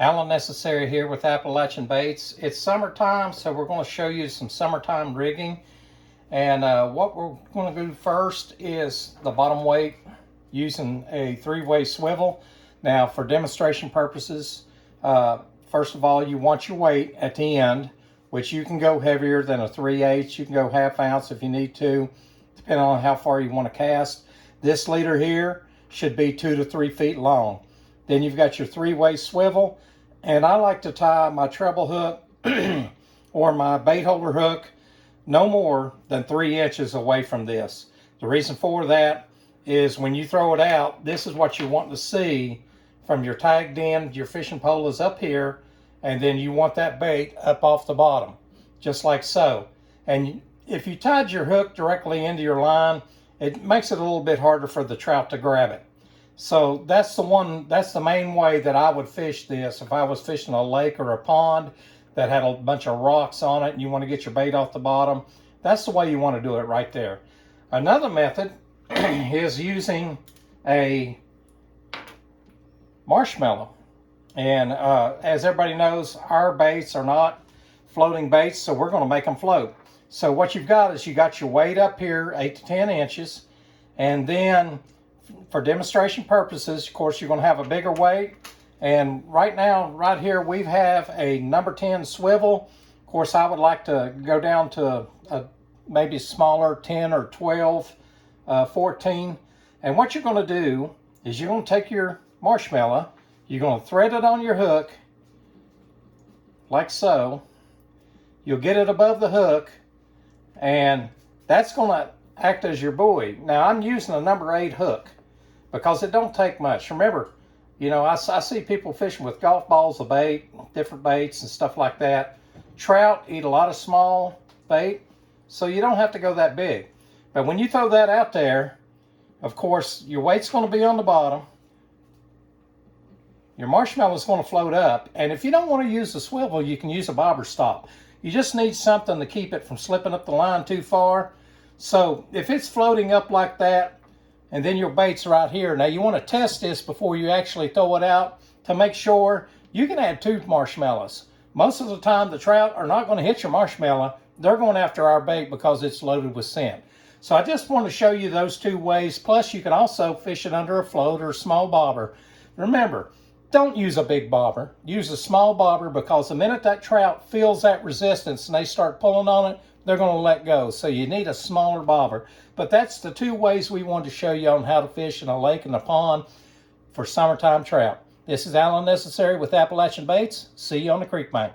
Alan Necessary here with Appalachian Baits. It's summertime, so we're going to show you some summertime rigging. And what we're going to do first is the bottom weight using a three-way swivel. Now, for demonstration purposes, first of all, you want your weight at the end, which you can go heavier than a 3/8. You can go ½ ounce if you need to, depending on how far you want to cast. This leader here should be 2 to 3 feet long. Then you've got your three-way swivel, and I like to tie my treble hook or my bait holder hook no more than 3 inches away from this. The reason for that is when you throw it out, this is what you want to see from your tagged end. Your fishing pole is up here, and then you want that bait up off the bottom, just like so. And if you tied your hook directly into your line, it makes it a little bit harder for the trout to grab it. So that's the main way that I would fish this. If I was fishing a lake or a pond that had a bunch of rocks on it and you want to get your bait off the bottom, that's the way you want to do it right there. Another method is using a marshmallow. And as everybody knows, our baits are not floating baits, so we're going to make them float. So what you've got is you got your weight up here, 8 to 10 inches, and then for demonstration purposes, of course, you're going to have a bigger weight. And right now, right here, we have a number 10 swivel. Of course, I would like to go down to a maybe smaller 10 or 12, 14. And what you're going to do is you're going to take your marshmallow, you're going to thread it on your hook, like so. You'll get it above the hook, and that's going to act as your buoy. Now, I'm using a number 8 hook because it don't take much. Remember, you know, I see people fishing with golf balls of bait, different baits and stuff like that. Trout eat a lot of small bait, so you don't have to go that big. But when you throw that out there, of course, your weight's going to be on the bottom. Your marshmallow is going to float up. And if you don't want to use the swivel, you can use a bobber stop. You just need something to keep it from slipping up the line too far. So if it's floating up like that, and then your bait's right here. Now you want to test this before you actually throw it out to make sure. You can add 2 marshmallows. Most of the time the trout are not going to hit your marshmallow. They're going after our bait because it's loaded with scent. So I just want to show you those 2 ways. Plus you can also fish it under a float or a small bobber. Remember, don't use a big bobber. Use a small bobber, because the minute that trout feels that resistance and they start pulling on it, they're going to let go. So you need a smaller bobber. But that's the 2 ways we wanted to show you on how to fish in a lake and a pond for summertime trout. This is Alan Necessary with Appalachian Baits. See you on the creek bank.